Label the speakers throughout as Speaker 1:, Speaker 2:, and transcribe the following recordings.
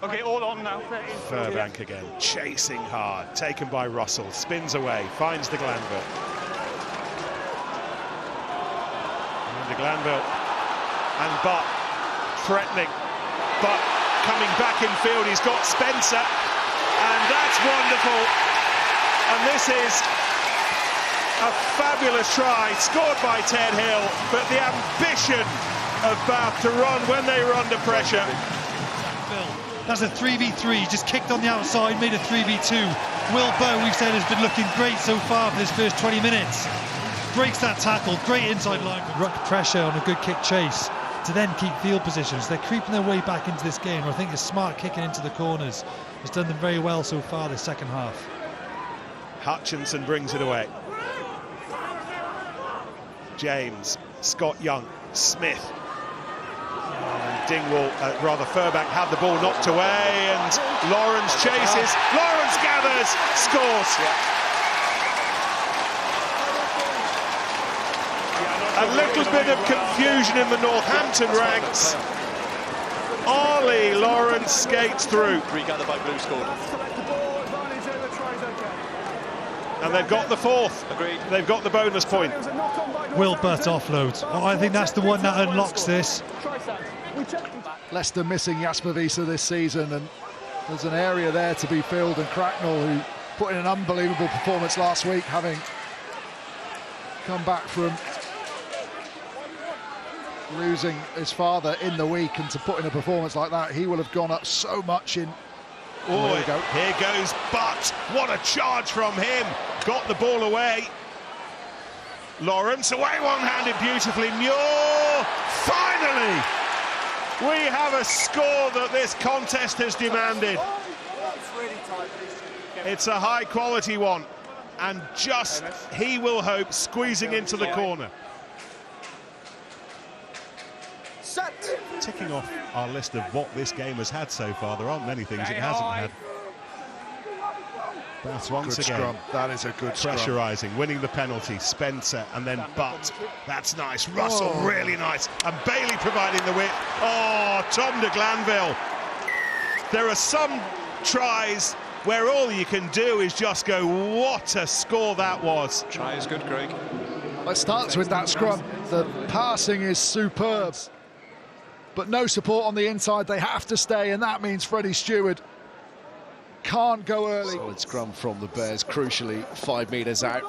Speaker 1: Okay, all on now.
Speaker 2: Furbank again, chasing hard, taken by Russell, spins away, finds de Glanville. And de Glanville and Butt threatening, but coming back in field, he's got Spencer, and that's wonderful. And this is a fabulous try, scored by Ted Hill, but the ambition of Bath to run when they were under pressure.
Speaker 3: That's a 3v3, just kicked on the outside, made a 3v2. Will Bow, we've said, has been looking great so far for this first 20 minutes. Breaks that tackle, great inside line. Ruck pressure on a good kick chase to then keep field positions. They're creeping their way back into this game. I think the smart kicking into the corners has done them very well so far this second half.
Speaker 2: Hutchinson brings it away. James, Scott Young, Smith. Dingwall, Furbank had the ball knocked away, and Lawrence chases. Lawrence gathers, scores. A little bit of confusion in the Northampton ranks. Ollie Lawrence skates through.
Speaker 4: Regathered by Blue scored.
Speaker 2: And they've got the fourth.
Speaker 4: Agreed.
Speaker 2: They've got the bonus point.
Speaker 3: Will Butt offloads. Oh, I think that's the one that unlocks this.
Speaker 5: Leicester missing Jasper Wiese this season, and there's an area there to be filled, and Cracknell, who put in an unbelievable performance last week, having come back from losing his father in the week, and to put in a performance like that, he will have gone up so much in...
Speaker 2: Oh, here goes Butt. What a charge from him. Got the ball away. Lawrence away one-handed beautifully. Muir, finally! We have a score that this contest has demanded. It's a high-quality one, and just, he will hope, squeezing into the corner. Ticking off our list of what this game has had so far, there aren't many things it hasn't had. That's once
Speaker 5: Good
Speaker 2: again.
Speaker 5: scrum. That is a good scrum.
Speaker 2: Pressurising, winning the penalty, Spencer, and then Butt. That's nice. Russell, really nice. And Bailey providing the width. Oh, Tom de Glanville. There are some tries where all you can do is just go, what a score that was.
Speaker 4: Try is good, Craig.
Speaker 5: Let's start with that scrum. The passing is superb, but no support on the inside. They have to stay, and that means Freddie Stewart can't go early.
Speaker 6: Solid scrum from the Bears, crucially 5 metres out.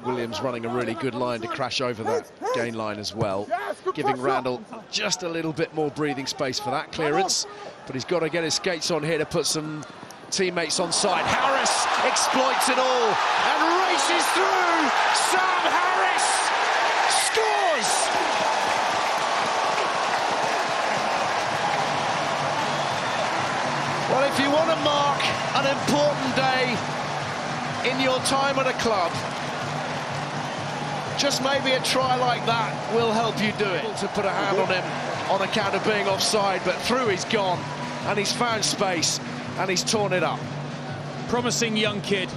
Speaker 6: Williams running a really good line to crash over that gain line as well, giving Randall just a little bit more breathing space for that clearance, but he's got to get his skates on here to put some teammates on side. Harris exploits it all and races through. Sam Harris scores! Well, if you want to mark an important day in your time at a club, just maybe a try like that will help you do it. To put a hand on him on account of being offside, but through he's gone, and he's found space, and he's torn it up.
Speaker 7: Promising young kid.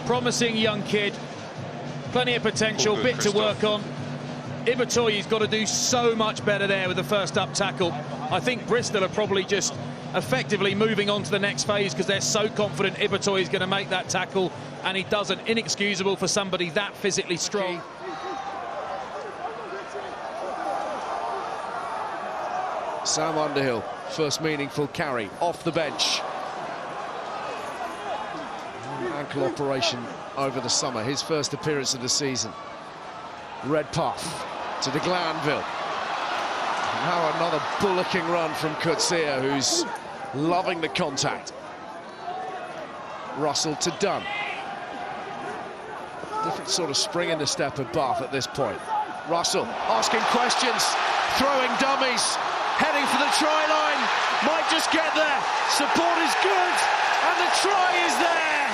Speaker 7: Promising young kid. Plenty of potential, bit to work on. Ibatoye's got to do so much better there with the first up tackle. I think Bristol are probably just effectively moving on to the next phase because they're so confident Ibatoye is going to make that tackle, and he doesn't. Inexcusable for somebody that physically strong.
Speaker 6: Sam Underhill, first meaningful carry off the bench. Ankle operation over the summer, his first appearance of the season. Red puff to de Glanville. Now another bullocking run from Coetzee, who's loving the contact. Russell to Dunn. Different sort of spring in the step of Bath at this point. Russell asking questions, throwing dummies, heading for the try line, might just get there. Support is good, and the try is there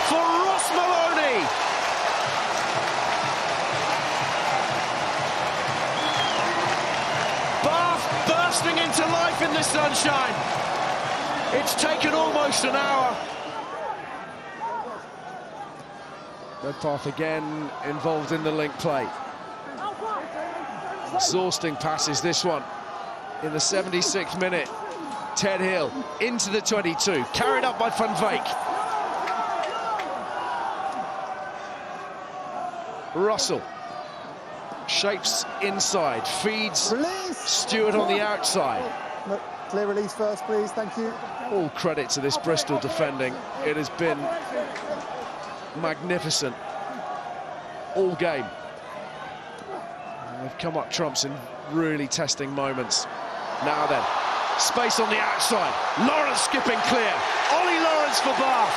Speaker 6: for Ross Maloney. Bath bursting into life in the sunshine. It's taken almost an hour. Redpath again involved in the link play. Exhausting passes, this one, in the 76th minute. Ted Hill into the 22, carried up by Van Veek. Russell shapes inside, feeds
Speaker 1: Release.
Speaker 6: Stewart on the outside.
Speaker 1: No, clear release first, please. Thank you.
Speaker 6: All credit to this Bristol defending. It has been magnificent all game. They've come up trumps in really testing moments. Now then, space on the outside. Lawrence skipping clear. Ollie Lawrence for Bath.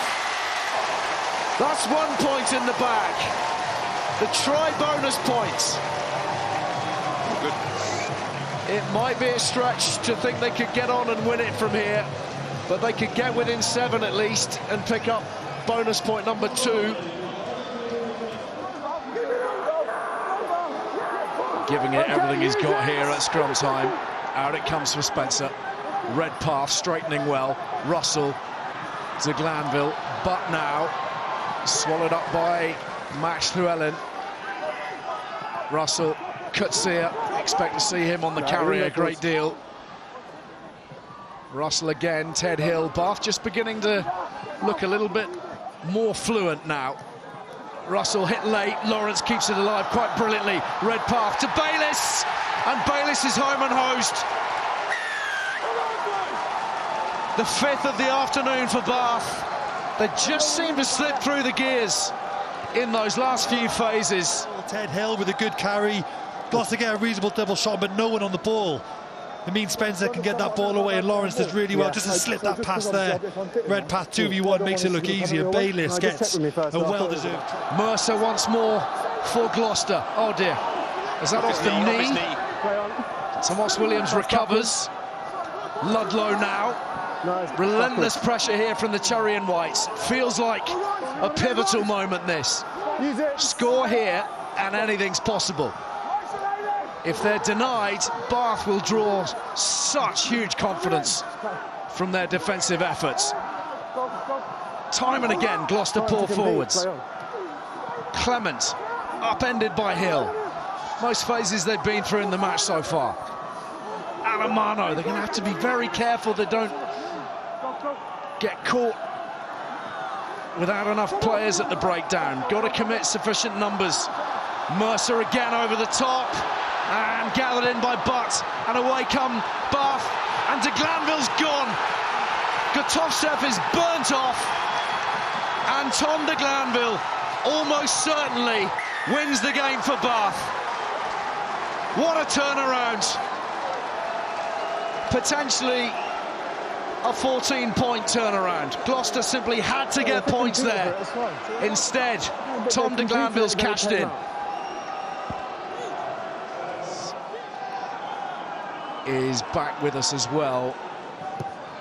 Speaker 6: That's 1 point in the bag. The try bonus points.
Speaker 2: Good.
Speaker 6: It might be a stretch to think they could get on and win it from here, but they could get within 7 at least and pick up bonus point number 2. Giving it everything he's got here at scrum time. Out it comes for Spencer. Red path, straightening well. Russell to Glanville, but now swallowed up by Max Llewellyn. Russell, Kutsia, expect to see him on the carry a great deal. Russell again, Ted Hill. Bath just beginning to look a little bit more fluent now. Russell hit late, Lawrence keeps it alive quite brilliantly. Red path to Bayliss, and Bayliss is home and hosed. The 5th of the afternoon for Bath. They just seem to slip through the gears in those last few phases.
Speaker 3: Ted Hill with a good carry. Gloucester get a reasonable double shot, but no one on the ball. It means Spencer can get that ball away, and Lawrence does really well just to slip that pass there. Red path 2v1 makes it look easy, and Bayliss gets a well-deserved.
Speaker 6: Mercer once more for Gloucester. Oh dear, is that off the knee? Tomas Williams recovers. Ludlow now. Relentless pressure here from the Cherry and Whites. Feels like a pivotal moment this. Score here and anything's possible. If they're denied, Bath will draw such huge confidence from their defensive efforts. Time and again, Gloucester pour forwards. Clement, upended by Hill. Most phases they've been through in the match so far. Alamano, they're going to have to be very careful they don't get caught without enough players at the breakdown. Got to commit sufficient numbers. Mercer again over the top. And gathered in by Butt, and away come Bath, and de Glanville's gone. Gotovtsev is burnt off, and Tom de Glanville almost certainly wins the game for Bath. What a turnaround. Potentially a 14-point turnaround. Gloucester simply had to get points there. Instead, Tom de Glanville's cashed in. Is back with us as well.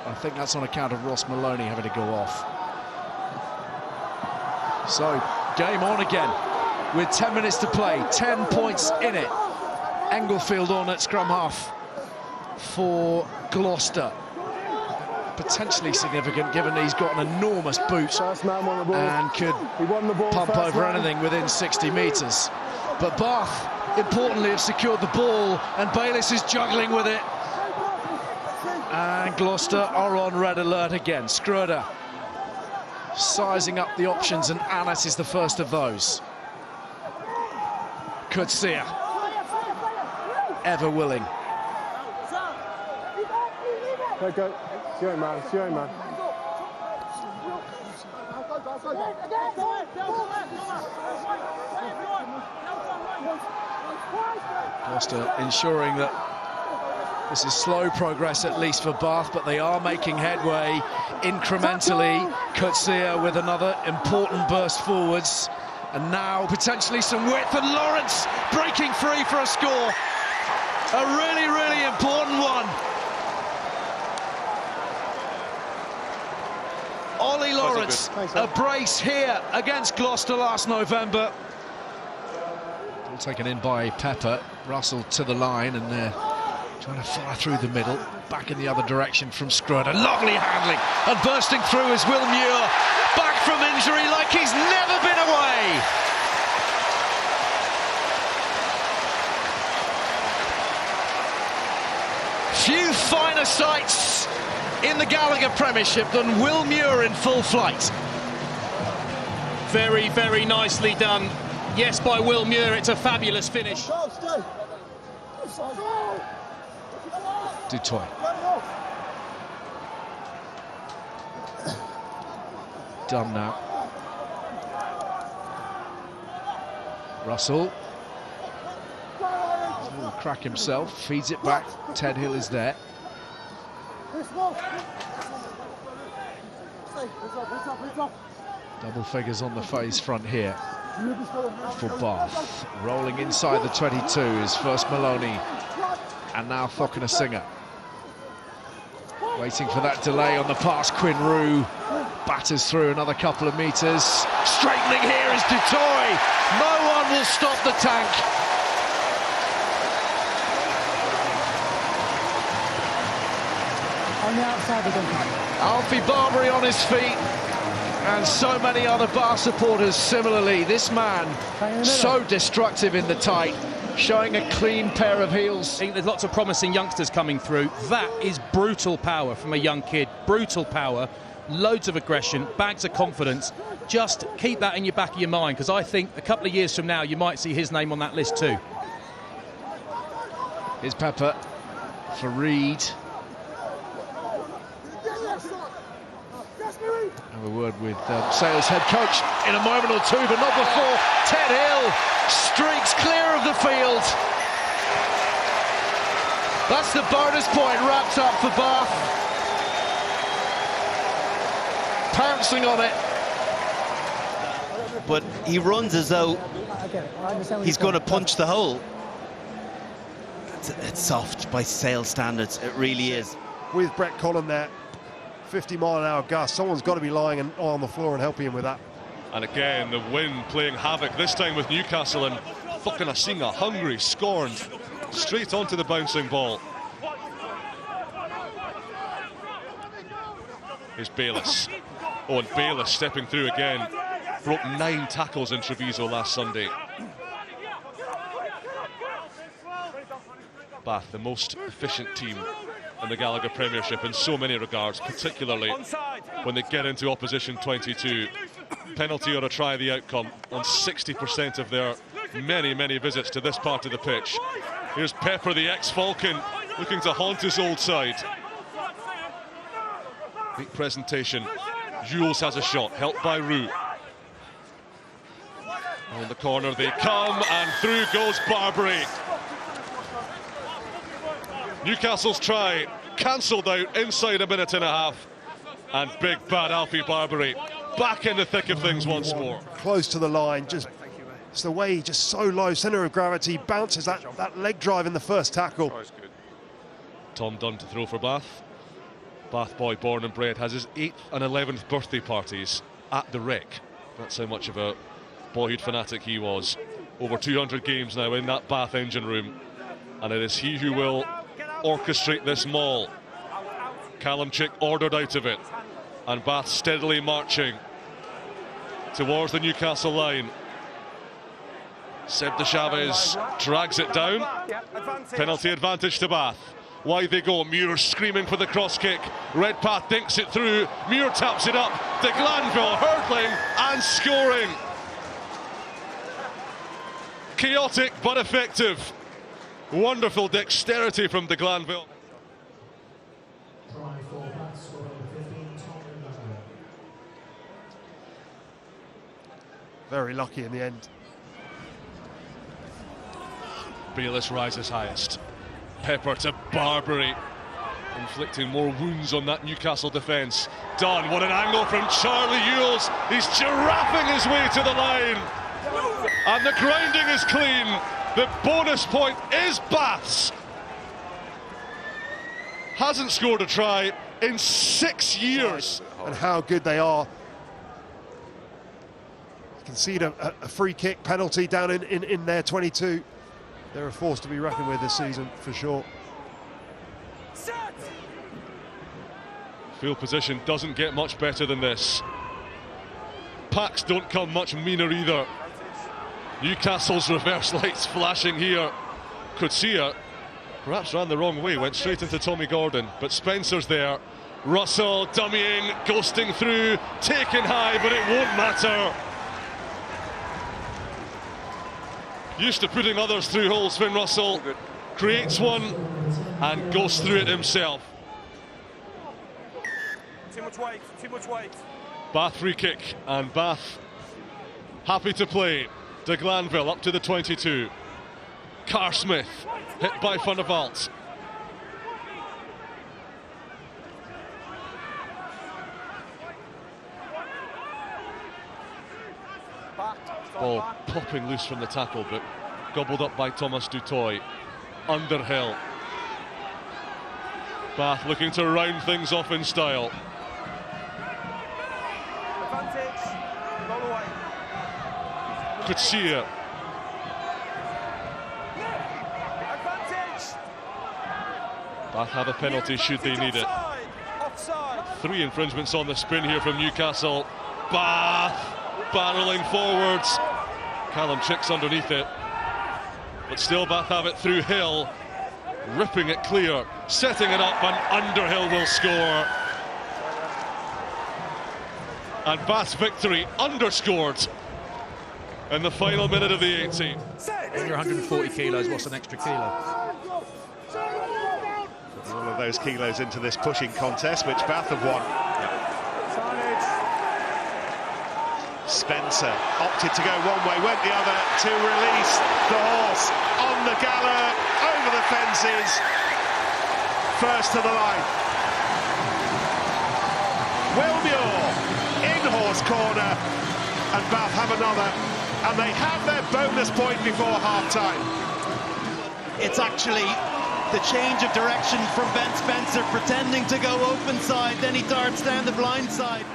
Speaker 6: I think that's on account of Ross Maloney having to go off. So, game on again with 10 minutes to play, 10 points in it. Englefield on at scrum half for Gloucester. Potentially significant given he's got an enormous boot and could pump over anything within 60 metres. But Bath, importantly, have secured the ball, and Bayliss is juggling with it. And Gloucester are on red alert again. Scroder sizing up the options, and Annett is the first of those. Kutsia, ever willing.
Speaker 1: Go, go. It's your own man, it's your own man.
Speaker 6: Gloucester ensuring that this is slow progress, at least for Bath, but they are making headway incrementally. Kutsia with another important burst forwards, and now potentially some width, and Lawrence breaking free for a score. A really, really important one. Ollie Lawrence, a brace here against Gloucester last November. All taken in by Pepper. Russell to the line, and they're trying to fire through the middle. Back in the other direction from Scroder. Lovely handling, and bursting through is Will Muir. Back from injury like he's never been away. Few finer sights in the Gallagher Premiership than Will Muir in full flight.
Speaker 7: Very, very nicely done. Yes, by Will Muir, it's a fabulous finish.
Speaker 6: Du Toit. Done now. Russell. He'll crack himself, feeds it back. Ted Hill is there. Double figures on the phase front here for Bath. Rolling inside the 22 is first Maloney and now Fokina Singer. Waiting for that delay on the pass. Quinn Rue batters through another couple of metres. Straightening here is Du Toit. No one will stop the tank.
Speaker 4: On the outside again.
Speaker 6: Alfie Barbary on his feet. And so many other Bath supporters similarly. This man, so destructive in the tight, showing a clean pair of heels.
Speaker 7: I think there's lots of promising youngsters coming through. That is brutal power from a young kid. Brutal power, loads of aggression, bags of confidence. Just keep that in your back of your mind, because I think a couple of years from now you might see his name on that list too.
Speaker 6: Here's Pepper for Reed. Have a word with Sale's head coach in a moment or two, but not before. Ted Hill streaks clear of the field. That's the bonus point wrapped up for Bath. Pouncing on it.
Speaker 8: But he runs as though he's going to punch the hole. It's soft by Sale standards, it really is.
Speaker 1: With Brett Collin there, 50-mile-an-hour gust. Someone's got to be lying on the floor and helping him with that.
Speaker 2: And again, the wind playing havoc, this time with Newcastle, and Fokina Singer, hungry, scorned, straight onto the bouncing ball. Here's Bayliss. Oh, and Bayliss stepping through again. Broke 9 tackles in Treviso last Sunday. Bath, the most efficient team in the Gallagher Premiership in so many regards, particularly when they get into opposition 22. Penalty or a try the outcome on 60% of their many visits to this part of the pitch. Here's Pepper, the ex-Falcon, looking to haunt his old side. Neat presentation. Jules has a shot, helped by Rue. On the corner they come, and through goes Barbary. Newcastle's try cancelled out inside a minute and a half, and big bad Alfie Barbary back in the thick of things once more.
Speaker 1: Close to the line, just it's the way, just so low, centre of gravity, bounces that leg drive in the first tackle.
Speaker 2: Tom Dunn to throw for Bath. Bath boy, born and bred, has his 8th and 11th birthday parties at the Rec. That's how much of a boyhood fanatic he was. Over 200 games now in that Bath engine room, and it is he who will orchestrate this maul. Callum Chick ordered out of it, and Bath steadily marching towards the Newcastle line. Seb de Chavez drags it down. Penalty advantage to Bath. Wide they go. Muir screaming for the cross kick. Redpath dinks it through. Muir taps it up. De Glanville hurdling and scoring. Chaotic but effective. Wonderful dexterity from De Glanville.
Speaker 1: Very lucky in the end.
Speaker 2: Bayliss rises highest. Pepper to Barbary, inflicting more wounds on that Newcastle defence. Dunn, what an angle from Charlie Ewells. He's giraffing his way to the line. And the grounding is clean. The bonus point is Bath's. Hasn't scored a try in 6 years.
Speaker 1: And how good they are. Concede a free kick penalty down in their 22. They're a force to be reckoned with this season, for sure.
Speaker 2: Field position doesn't get much better than this. Packs don't come much meaner either. Newcastle's reverse lights flashing here. Coetzee perhaps ran the wrong way, went straight into Tommy Gordon, but Spencer's there,
Speaker 4: Russell dummying, ghosting through, taken high, but it won't matter. Used to putting others through holes, Finn Russell creates one and goes through it himself.
Speaker 9: Too much weight, too much weight.
Speaker 4: Bath free kick, and Bath happy to play. De Glanville up to the 22. Carr Smith hit by Van der Vaart. Ball popping loose from the tackle, but gobbled up by Thomas du Toit. Underhill. Bath looking to round things off in style.
Speaker 9: Advantage, roll away.
Speaker 4: Kutsia.
Speaker 9: Advantage.
Speaker 4: Bath have a penalty should they need it.
Speaker 9: Offside.
Speaker 4: 3 infringements on the spin here from Newcastle. Bath barrelling forwards. Callum Chicks underneath it, but still Bath have it through Hill, ripping it clear, setting it up, and Underhill will score. And Bath's victory underscored in the final minute of the 80.
Speaker 7: When you're 140 kilos, what's an extra kilo?
Speaker 2: Putting all of those kilos into this pushing contest, which Bath have won. Spencer opted to go one way, went the other to release the horse on the Gallagher, over the fences, first to the line. Will Muir in horse corner, and Bath have another, and they have their bonus point before half-time.
Speaker 8: It's actually the change of direction from Ben Spencer, pretending to go open side, then he darts down the blind side.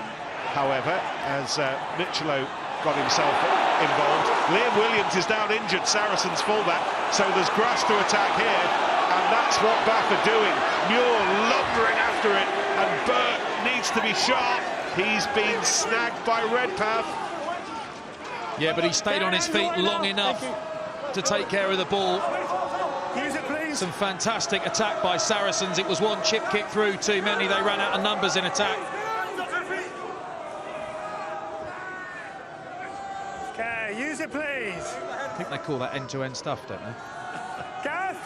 Speaker 2: However, as Michelow got himself involved, Liam Williams is down injured, Saracens fullback, so there's grass to attack here, and that's what Bath are doing. Muir lumbering after it, and Burt needs to be sharp. He's been snagged by Redpath.
Speaker 7: Yeah, but he stayed on his feet long enough to take care of the ball.
Speaker 9: Use it, please.
Speaker 7: Some fantastic attack by Saracens. It was one chip kick through too many. They ran out of numbers in attack.
Speaker 9: Okay, use it, please.
Speaker 7: I think they call that end-to-end stuff, don't they?
Speaker 9: Gav.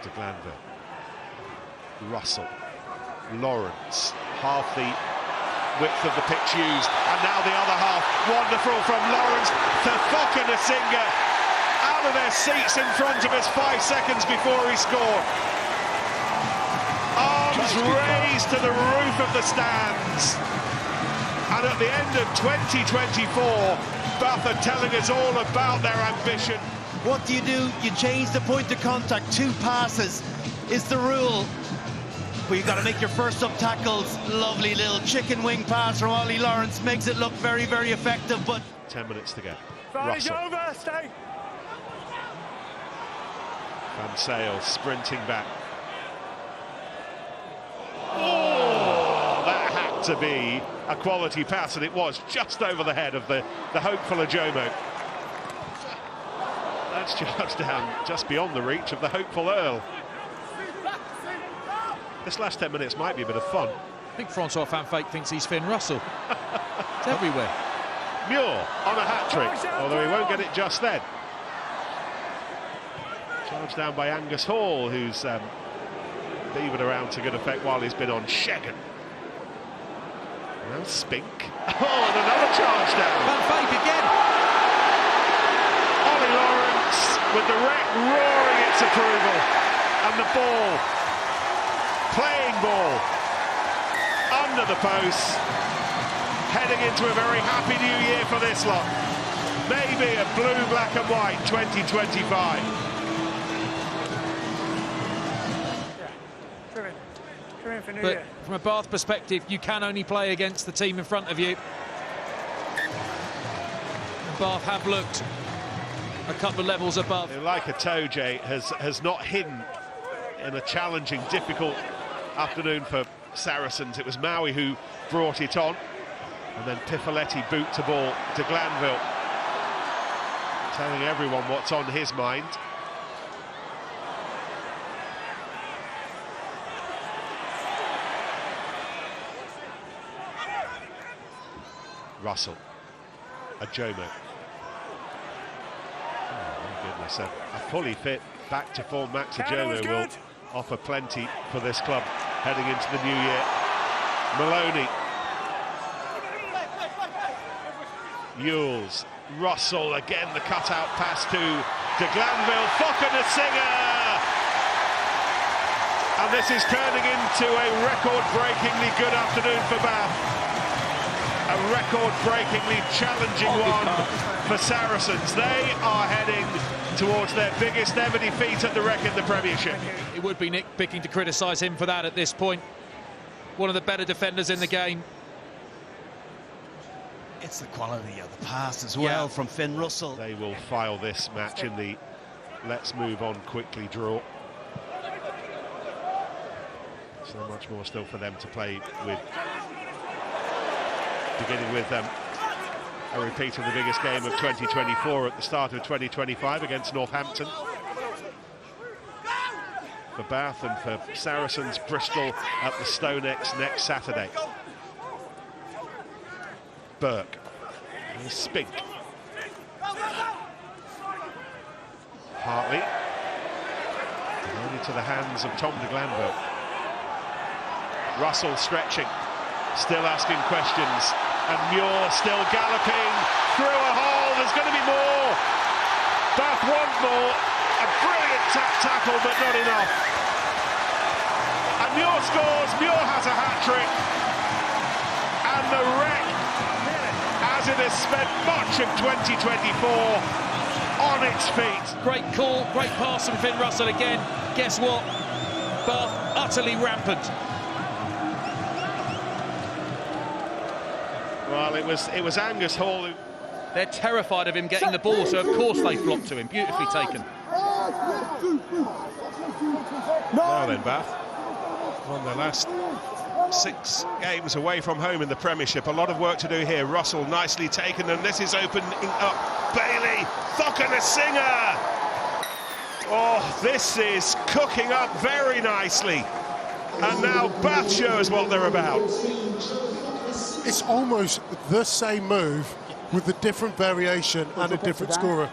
Speaker 2: De Glanville, Russell, Lawrence, half the width of the pitch used, and now the other half, wonderful from Lawrence to Fokker Nasinga, out of their seats in front of us 5 seconds before he scored. Arms raised to the roof of the stands, and at the end of 2024, Bath are telling us all about their ambition.
Speaker 8: What do? You change the point of contact. 2 passes is the rule. But you've got to make your first up tackles. Lovely little chicken wing pass from Ollie Lawrence. Makes it look very, very effective, but...
Speaker 2: 10 minutes to go.
Speaker 9: Russell.
Speaker 2: Russell.
Speaker 9: Over, stay.
Speaker 2: Van Sale sprinting back. Oh, that had to be a quality pass, and it was just over the head of the hopeful Ajomo. That's judged down just beyond the reach of the hopeful Earl. This last 10 minutes might be a bit of fun.
Speaker 7: I think Francois Van Fake thinks he's Finn Russell. It's everywhere.
Speaker 2: Muir on a hat-trick, although he won't get it just then. Charged down by Angus Hall, who's beavered around to good effect while he's been on Shegan. Now Spink. Oh, and another charge down.
Speaker 7: Van Fake again.
Speaker 2: Ollie Lawrence with the wreck roaring its approval, and the ball, playing ball, under the post, heading into a very happy new year for this lot. Maybe a blue, black and white 2025.
Speaker 7: But from a Bath perspective, you can only play against the team in front of you. And Bath have looked a couple of levels above.
Speaker 2: Like a Toje has not hidden in a challenging, difficult afternoon for Saracens. It was Maui who brought it on, and then Pifoletti boot to ball to Glanville, telling everyone what's on his mind. Russell. Ajomo. Oh my goodness, a fully fit, back to form Max Ajomo will offer plenty for this club heading into the new year. Maloney. Ewells. Russell again, the cutout pass to De Glanville. Singer. And this is turning into a record-breakingly good afternoon for Bath. A record-breakingly challenging one for Saracens. They are heading towards their biggest ever defeat at the Rec in the Premiership.
Speaker 7: It would be nitpicking to criticise him for that at this point. One of the better defenders in the game.
Speaker 8: It's the quality of the pass as well from Finn Russell.
Speaker 2: They will file this match in the let's move on quickly draw. So much more still for them to play with. Beginning with a repeat of the biggest game of 2024 at the start of 2025 against Northampton. For Bath and for Saracens, Bristol at the StoneX next Saturday. Burke. And Spink. Hartley. Only to the hands of Tom de Glanville. Russell stretching. Still asking questions. And Muir still galloping through a hole. There's going to be more. Bath want more. A brilliant tackle, but not enough. And Muir scores. Muir has a hat-trick. And the Rec, as it has spent much of 2024 on its feet.
Speaker 7: Great call, great pass from Finn Russell again. Guess what? Bath utterly rampant.
Speaker 2: Well, it was Angus Hall who...
Speaker 7: They're terrified of him getting the ball, so of course they flop to him. Beautifully taken.
Speaker 2: Now then, Bath, on their last 6 games away from home in the Premiership. A lot of work to do here. Russell nicely taken, and this is opening up. Bailey, Singer. Oh, this is cooking up very nicely. And now Bath shows what they're about.
Speaker 10: It's almost the same move with a different variation and a different scorer.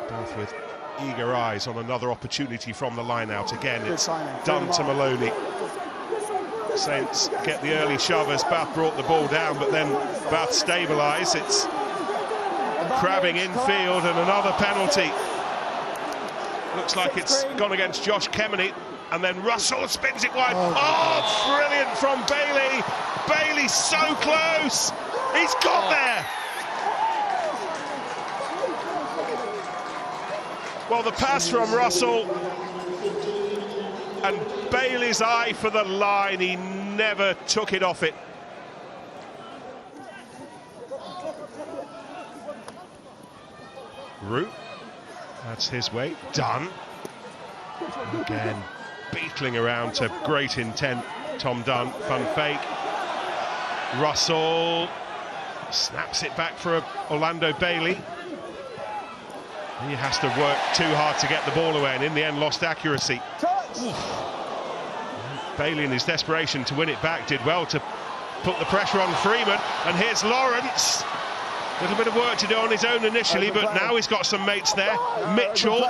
Speaker 2: Bath with eager eyes on another opportunity from the line out. Again, it's done to Maloney. Saints get the early shove as Bath brought the ball down, but then Bath stabilise. It's crabbing infield and another penalty. Looks like it's gone against Josh Kemeny. And then Russell spins it wide. Oh, brilliant from Bailey. Bailey so close. He's got there. Well, the pass from Russell and Bailey's eye for the line. He never took it off it. Root. That's his way. Done. Again. Beetling around to great intent. Tom Dunn, fun fake. Russell snaps it back for Orlando Bailey. He has to work too hard to get the ball away, and in the end lost accuracy. Bailey in his desperation to win it back did well to put the pressure on Freeman, and here's Lawrence. A little bit of work to do on his own initially, but now he's got some mates there. Mitchell.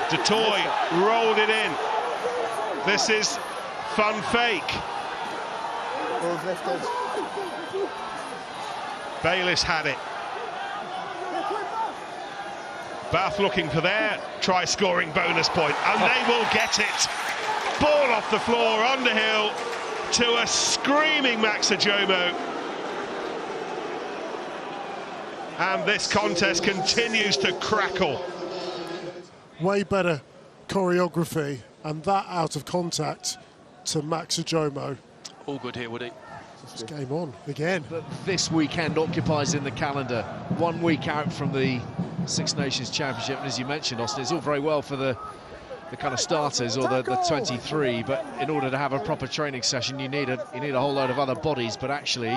Speaker 2: Dutoy rolled it in. This is fun fake. Bayliss had it. Bath looking for their try-scoring bonus point, and they will get it. Ball off the floor, Underhill to a screaming Max Ajomo. And this contest continues to crackle.
Speaker 10: Way better choreography, and that out of contact to Max Ajomo.
Speaker 7: All good here, Woody.
Speaker 10: It's game on again.
Speaker 6: But this weekend occupies in the calendar. 1 week out from the Six Nations Championship, and as you mentioned, Austin, it's all very well for the kind of starters or the 23, but in order to have a proper training session, you need a whole load of other bodies. But actually,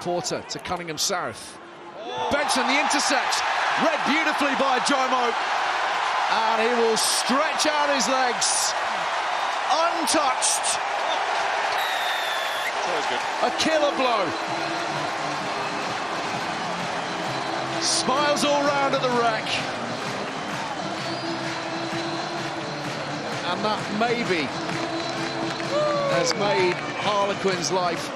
Speaker 6: Porter to Cunningham South. Benson, the intercept, read beautifully by Jomo, and he will stretch out his legs, untouched. A killer blow. Smiles all round at the wreck. And that maybe has made Harlequin's life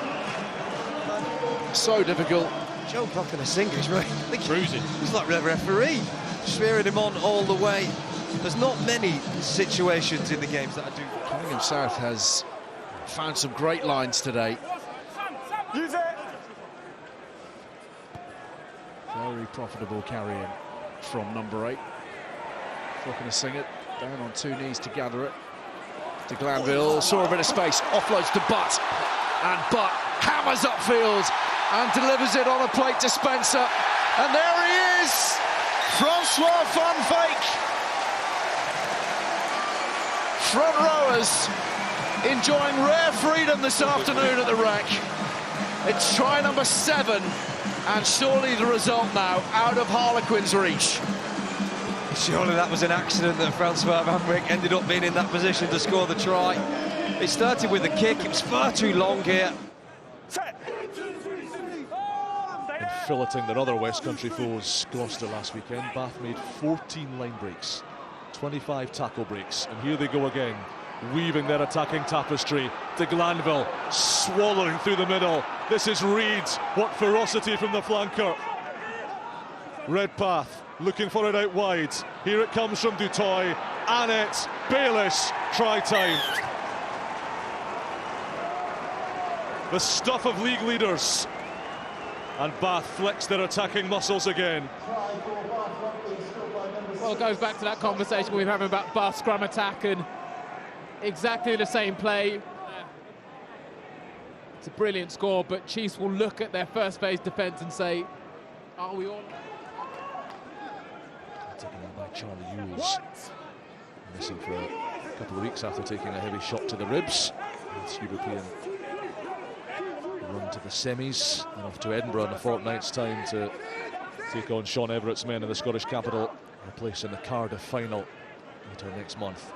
Speaker 6: so difficult.
Speaker 11: Joe not going to sing, he's really cruising. He's like the referee, cheering him on all the way. There's not many situations in the games that I do.
Speaker 6: Cunningham South has found some great lines today.
Speaker 9: Use it.
Speaker 6: Very profitable carrying from number 8. Not going to sing it. Down on 2 knees to gather it. To Glanville, saw a bit of space, offloads to Butt. And Butt hammers upfield and delivers it on a plate to Spencer. And there he is! Francois Van Veek. Front rowers enjoying rare freedom this afternoon at the wreck. It's try number 7, and surely the result now out of Harlequin's reach.
Speaker 11: Surely that was an accident that Francois Van Veek ended up being in that position to score the try. It started with a kick, it was far too long here.
Speaker 4: And filleting their other West Country foes, Gloucester last weekend, Bath made 14 line breaks, 25 tackle breaks, and here they go again, weaving their attacking tapestry. De Glanville swallowing through the middle. This is Reed. What ferocity from the flanker. Redpath looking for it out wide. Here it comes from Dutoy. Annette, Bayliss, try time. The stuff of league leaders. And Bath flex their attacking muscles again.
Speaker 12: Well, it goes back to that conversation we were having about Bath scrum attack, and exactly the same play. It's a brilliant score, but Chiefs will look at their first phase defence and say, are we all...
Speaker 4: Taken out by Charlie Ewells. Missing for a couple of weeks after taking a heavy shot to the ribs. It's European run to the semis and off to Edinburgh in a fortnight's time to take on Sean Everett's men in the Scottish capital. A place in the Cardiff final later next month.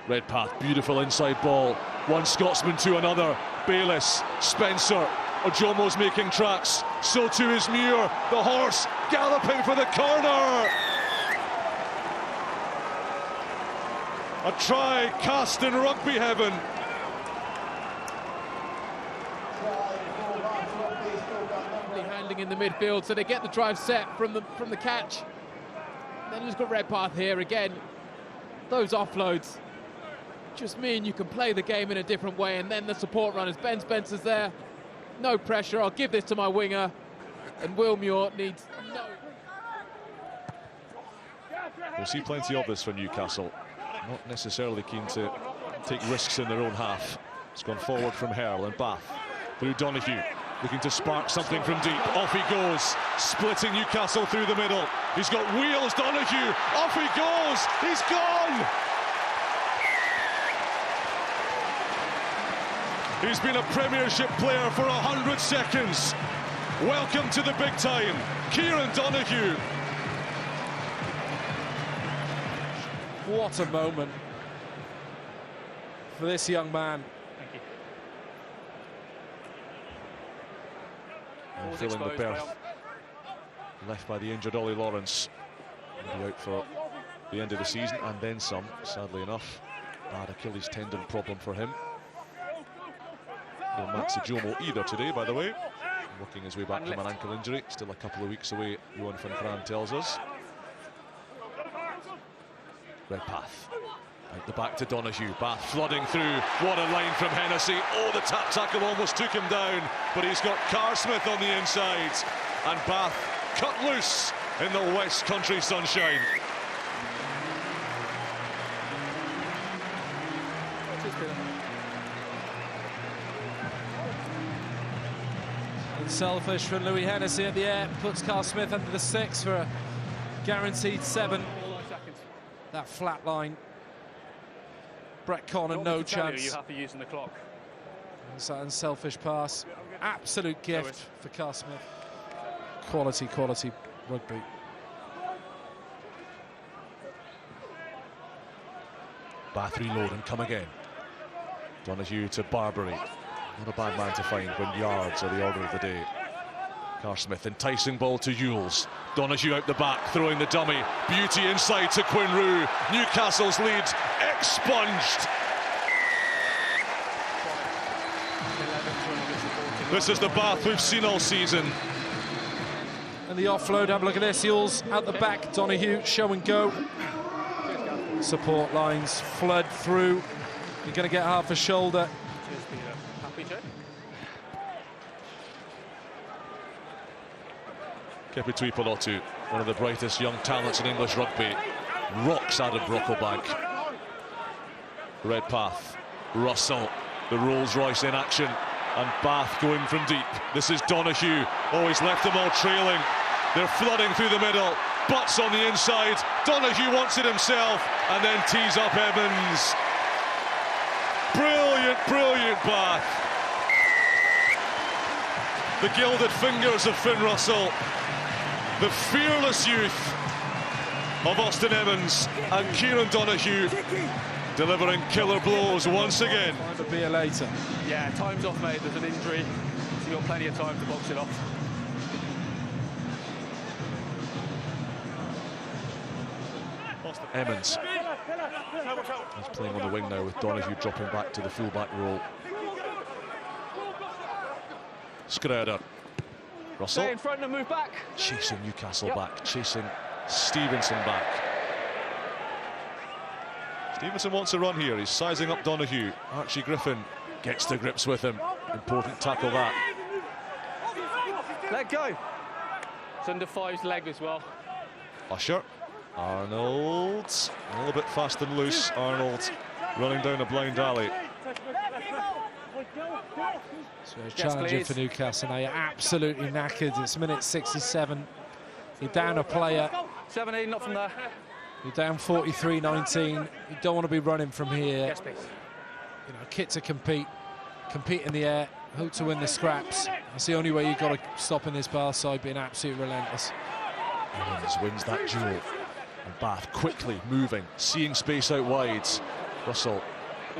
Speaker 4: Redpath, beautiful inside ball. One Scotsman to another. Bayliss, Spencer. Ojomo's making tracks. So too is Muir. The horse galloping for the corner. A try cast in rugby heaven.
Speaker 12: Handling in the midfield, so they get the drive set from the catch. Then you've got Redpath here again. Those offloads just mean you can play the game in a different way, and then the support runners. Ben Spencer's there, no pressure. I'll give this to my winger, and Will Muir needs no.
Speaker 4: We'll see plenty of this for Newcastle. Not necessarily keen to take risks in their own half. It's gone forward from Hurl and Bath through Donoghue, looking to spark something from deep. Off he goes, splitting Newcastle through the middle. He's got wheels, Donoghue. Off he goes. He's gone. He's been a Premiership player for 100 seconds. Welcome to the big time, Kieran Donoghue.
Speaker 13: What a moment for this young man.
Speaker 4: And filling the berth left by the injured Ollie Lawrence. He'll be out for the end of the season and then some, sadly enough. Bad Achilles tendon problem for him. No Max Ojomo either today, by the way. Working his way back from an ankle injury. Still a couple of weeks away, Johan van Graan tells us. Redpath. Out the back to Donoghue. Bath flooding through. What a line from Hennessy. Oh, the tap tackle almost took him down. But he's got Carsmith on the inside. And Bath cut loose in the West Country sunshine.
Speaker 13: Selfish from Louis Hennessy at the air, puts Carl Smith under the 6 for a guaranteed 7. That flat line. Brett Connor, no chance.
Speaker 9: You have to use in the clock.
Speaker 13: It's an unselfish pass. Absolute gift for Carl Smith. Quality rugby.
Speaker 14: Bath reload and come again. Donahue to Barbary. Not a bad man to find when yards are the order of the day. Carl Smith, enticing ball to Ewells. Donahue out the back, throwing the dummy. Beauty inside to Quinn Roux. Newcastle's lead expunged. This is the Bath we've seen all season.
Speaker 13: And the offload, have a look at this. Ewells out the back, Donahue, show and go. Support lines flood through. You're going to get half a shoulder.
Speaker 9: Happy, Joe?
Speaker 14: Kepi Tuipulotu, one of the brightest young talents in English rugby, rocks Adam Brocklebank. Redpath, Russell, the Rolls Royce in action, and Bath going from deep. This is Donahue. Oh, he's left them all trailing. They're flooding through the middle. Butts on the inside. Donahue wants it himself, and then tees up Evans. Brilliant Bath. The gilded fingers of Finn Russell. The fearless youth of Austin Evans and Kieran Donahue delivering killer blows once again.
Speaker 13: Might be a later.
Speaker 9: Yeah, time's off, mate. There's an injury, so you've got plenty of time to box it off.
Speaker 14: Emmons. He's playing on the wing now with Donahue dropping back to the full-back role. Screder. Russell.
Speaker 9: Stay in front and move back.
Speaker 14: Chasing Newcastle back, chasing Stevenson back. Stevenson wants a run here. He's sizing up Donahue. Archie Griffin gets to grips with him. Important tackle that.
Speaker 9: Let go. It's under five's leg as well.
Speaker 14: Usher. Arnold. A little bit fast and loose. Arnold running down a blind alley.
Speaker 13: So challenging for Newcastle now. You're absolutely knackered. It's minute 67. You're down a player.
Speaker 9: 17, not from there.
Speaker 13: You're down 43-19. You don't want to be running from here.
Speaker 9: Yes, please.
Speaker 13: You know, kit to compete in the air, hope to win the scraps. That's the only way you've got to stop in this Bath side, being absolutely relentless.
Speaker 14: Evans wins that duel. And Bath quickly moving, seeing space out wide. Russell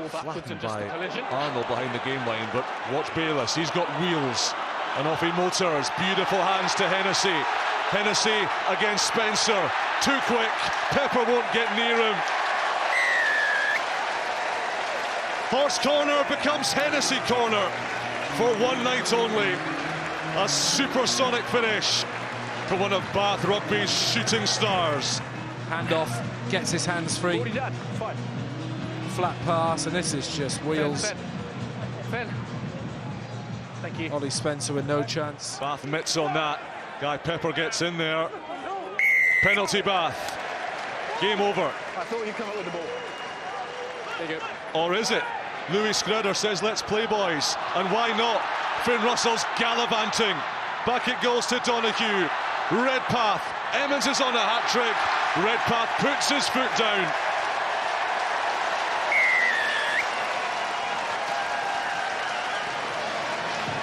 Speaker 14: flattened by Arnold behind the game line, but watch Bayliss, he's got wheels. And off he motors, beautiful hands to Hennessy. Hennessy against Spencer, too quick, Pepper won't get near him. Horse corner becomes Hennessy corner for one night only. A supersonic finish for one of Bath Rugby's shooting stars.
Speaker 13: Handoff, gets his hands free. Flat pass, and this is just wheels.
Speaker 9: Finn. Thank you.
Speaker 13: Ollie Spencer with no chance.
Speaker 14: Bath mitts on that. Guy Pepper gets in there. Penalty Bath. Game over.
Speaker 9: I thought you'd come up with the ball. There you go.
Speaker 14: Or is it? Louis Screder says, let's play, boys. And why not? Finn Russell's gallivanting. Back it goes to Donahue. Redpath. Emmons is on a hat-trick. Redpath puts his foot down.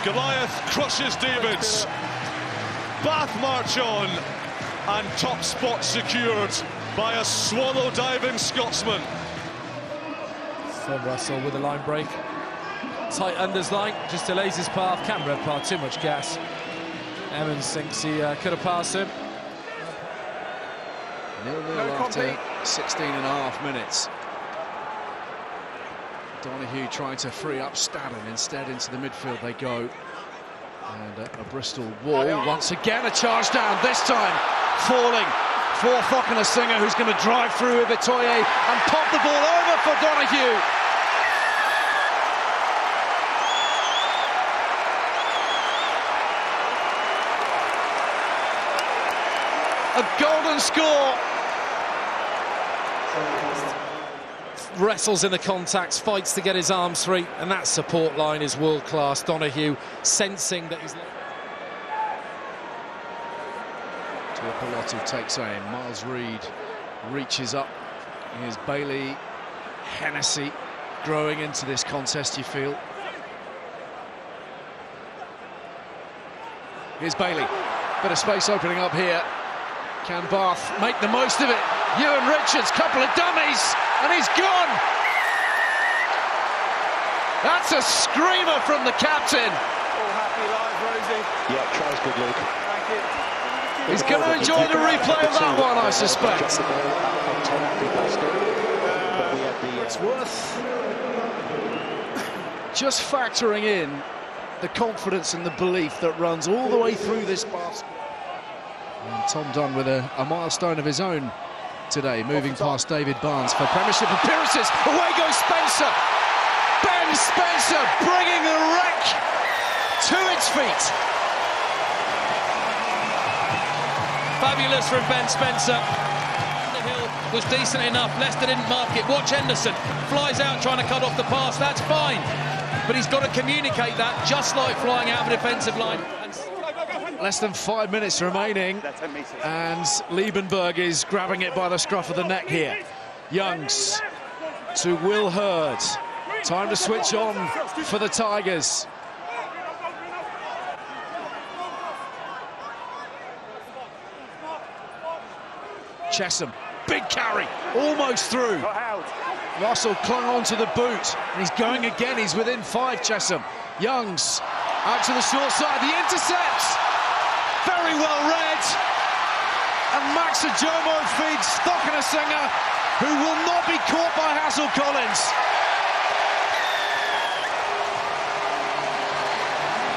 Speaker 14: Goliath crushes Davids. Bath march on, and top spot secured by a swallow diving Scotsman.
Speaker 13: Finn Russell with a line break. Tight unders line, just delays his path. Can't Redpath, too much gas. Emmons thinks he could have passed him.
Speaker 6: 0-0 after 16.5 minutes. Donahue trying to free up Stadden. Instead, into the midfield they go. And a Bristol wall. Once again, a charge down. This time, falling for Fockner-Singer, who's going to drive through Ibitoye and pop the ball over for Donahue. A golden score.
Speaker 13: Wrestles in the contacts, fights to get his arms free, and that support line is world-class. Donahue sensing that he's...
Speaker 6: Tuipulotu takes aim. Miles Reed reaches up. Here's Bailey. Hennessy growing into this contest, you feel. Here's Bailey. Bit of space opening up here. Can Bath make the most of it? Ewan Richards, couple of dummies, and he's gone. That's a screamer from the captain.
Speaker 9: All happy live, Rosie.
Speaker 15: Yeah, tries good, Luke.
Speaker 9: Thank you.
Speaker 6: He's going to enjoy the replay of that one, I suspect. It's worth just factoring in the confidence and the belief that runs all the way through this basket. And Tom Dunn with a milestone of his own today, moving past David Barnes for Premiership appearances. Away goes Spencer. Ben Spencer bringing the wreck to its feet.
Speaker 7: Fabulous from Ben Spencer. The hill was decent enough. Leicester didn't mark it. Watch Henderson. Flies out trying to cut off the pass. That's fine. But he's got to communicate that, just like flying out of a defensive line.
Speaker 6: Less than 5 minutes remaining, and Liebenberg is grabbing it by the scruff of the neck here. Youngs to Will Hurd. Time to switch on for the Tigers. Chesham, big carry, almost through. Russell clung onto the boot, and he's going again. He's within 5, Chesham. Youngs out to the short side, the intercept. Very well read. And Max Ajomo feeds Stockenasinger, who will not be caught by Hassel Collins.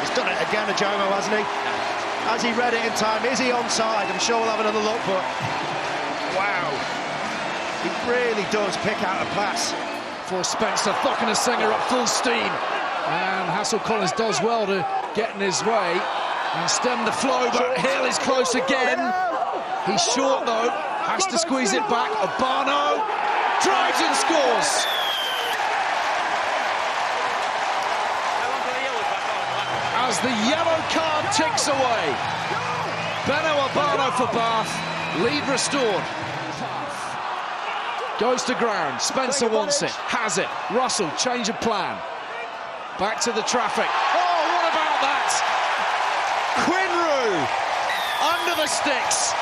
Speaker 16: He's done it again, Ajomo, hasn't he? Has he read it in time? Is he onside? I'm sure we'll have another look, but wow. He really does pick out a pass.
Speaker 6: For Spencer, Stockenasinger at full steam. And Hassel Collins does well to get in his way and stem the flow, but Hill is close again. He's short though, has to squeeze it back. Abano drives and scores. As the yellow card ticks away. Benno Abano for Bath, lead restored. Goes to ground, Spencer wants it, has it. Russell, change of plan. Back to the traffic. Oh, what about that? Quinru under the sticks.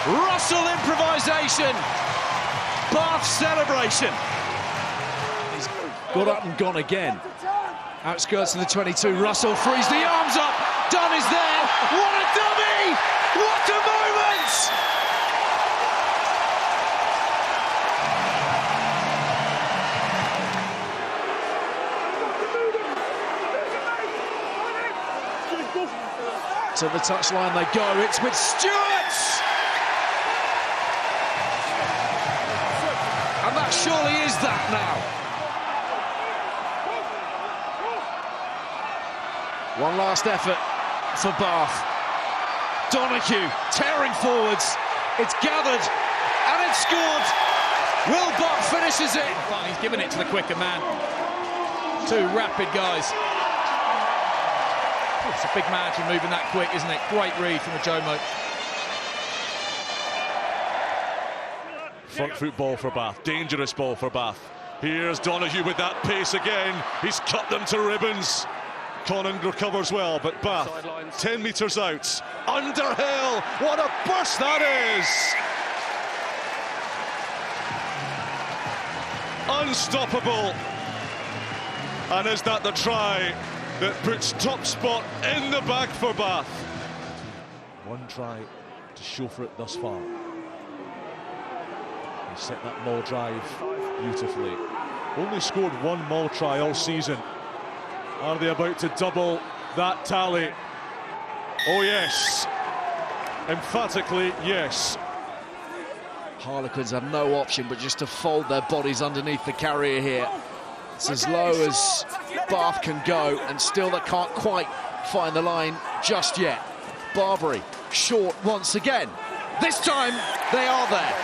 Speaker 6: Russell improvisation. Bath celebration. He's got up and gone again. Outskirts of the 22. Russell frees the arms up. Dunn is there. What a dummy! What a moment! To the touchline they go, it's with Stewart! And that surely is that now. One last effort for Bath. Donahue tearing forwards, it's gathered and it's scored. Will Buck finishes it.
Speaker 7: He's given it to the quicker man. Two rapid guys. It's a big man to moving that quick, isn't it? Great read from Ajomo.
Speaker 14: Front foot ball for Bath, dangerous ball for Bath. Here's Donahue with that pace again. He's cut them to ribbons. Conan recovers well, but Bath 10 metres out. Underhill, what a burst that is! Unstoppable. And is that the try that puts top spot in the bag for Bath? One try to show for it thus far. He set that maul drive beautifully. Only scored one maul try all season. Are they about to double that tally? Oh yes, emphatically yes.
Speaker 6: Harlequins have no option but just to fold their bodies underneath the carrier here. It's as low as Bath can go, and still they can't quite find the line just yet. Barbary, short once again. This time, they are there.